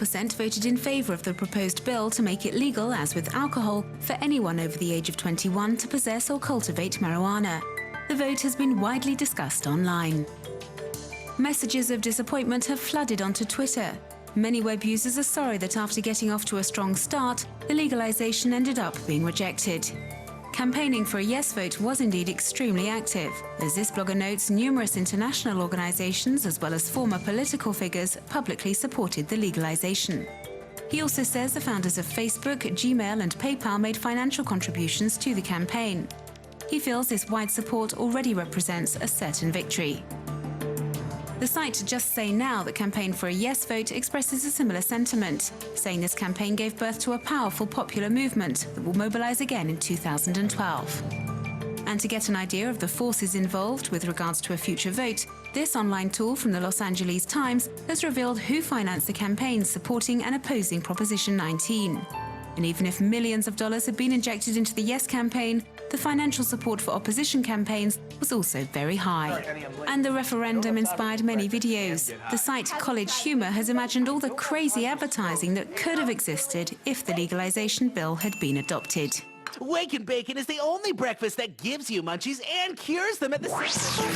84% voted in favour of the proposed bill to make it legal, as with alcohol, for anyone over the age of 21 to possess or cultivate marijuana. The vote has been widely discussed online. Messages of disappointment have flooded onto Twitter. Many web users are sorry that after getting off to a strong start, the legalisation ended up being rejected. Campaigning for a yes vote was indeed extremely active. As this blogger notes, numerous international organisations as well as former political figures publicly supported the legalisation. He also says the founders of Facebook, Gmail and PayPal made financial contributions to the campaign. He feels this wide support already represents a certain victory. The site Just Say Now, that campaigned for a yes vote, expresses a similar sentiment, saying this campaign gave birth to a powerful popular movement that will mobilise again in 2012. And to get an idea of the forces involved with regards to a future vote, this online tool from the Los Angeles Times has revealed who financed the campaigns supporting and opposing Proposition 19. And even if millions of dollars had been injected into the Yes campaign, the financial support for opposition campaigns was also very high. And the referendum inspired many videos. The site College Humor has imagined all the crazy advertising that could have existed if the legalization bill had been adopted. Wake and Bacon is the only breakfast that gives you munchies and cures them at the same.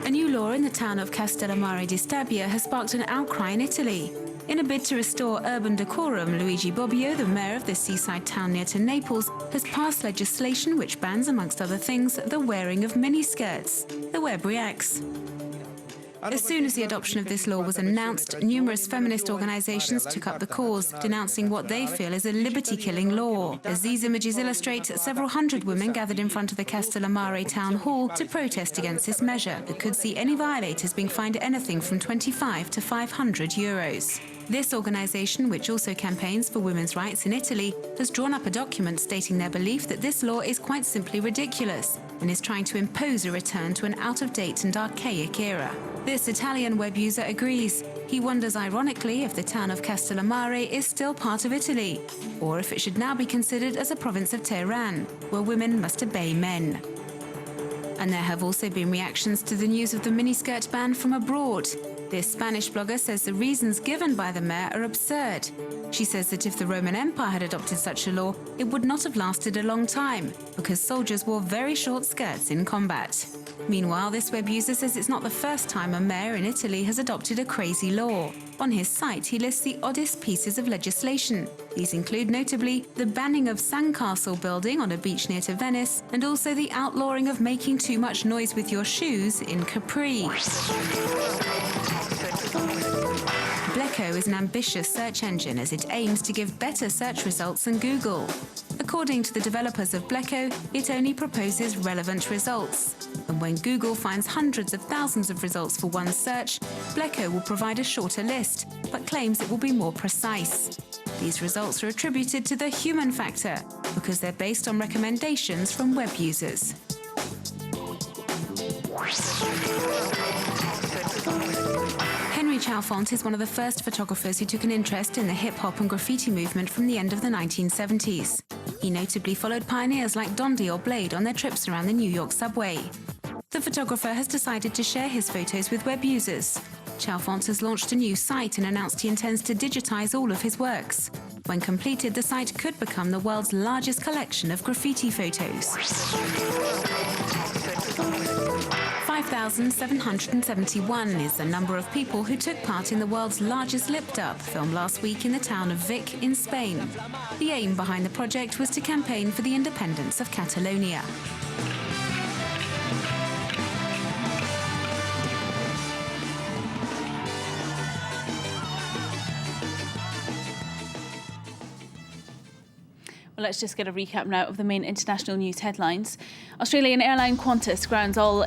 A new law in the town of Castellammare di Stabia has sparked an outcry in Italy. In a bid to restore urban decorum, Luigi Bobbio, the mayor of the seaside town near to Naples, has passed legislation which bans, amongst other things, the wearing of miniskirts. The web reacts. As soon as the adoption of this law was announced, numerous feminist organisations took up the cause, denouncing what they feel is a liberty-killing law. As these images illustrate, several hundred women gathered in front of the Castellammare town hall to protest against this measure that could see any violators being fined anything from 25 to 500 euros. This organisation, which also campaigns for women's rights in Italy, has drawn up a document stating their belief that this law is quite simply ridiculous and is trying to impose a return to an out-of-date and archaic era. This Italian web user agrees. He wonders ironically if the town of Castellammare is still part of Italy, or if it should now be considered as a province of Tehran, where women must obey men. And there have also been reactions to the news of the miniskirt ban from abroad. This Spanish blogger says the reasons given by the mayor are absurd. She says that if the Roman Empire had adopted such a law, it would not have lasted a long time, because soldiers wore very short skirts in combat. Meanwhile, this web user says it's not the first time a mayor in Italy has adopted a crazy law. On his site, he lists the oddest pieces of legislation. These include notably the banning of sandcastle building on a beach near to Venice, and also the outlawing of making too much noise with your shoes in Capri. Blekko is an ambitious search engine as it aims to give better search results than Google. According to the developers of Blekko, it only proposes relevant results. And when Google finds hundreds of thousands of results for one search, Blekko will provide a shorter list, but claims it will be more precise. These results are attributed to the human factor, because they're based on recommendations from web users. Henry Chalfont is one of the first photographers who took an interest in the hip-hop and graffiti movement from the end of the 1970s. He notably followed pioneers like Dondi or Blade on their trips around the New York subway. The photographer has decided to share his photos with web users. Chalfont has launched a new site and announced he intends to digitize all of his works. When completed, the site could become the world's largest collection of graffiti photos. 5,771 is the number of people who took part in the world's largest lip-dub, filmed last week in the town of Vic in Spain. The aim behind the project was to campaign for the independence of Catalonia. Well, let's just get a recap now of the main international news headlines. Australian airline Qantas grounds all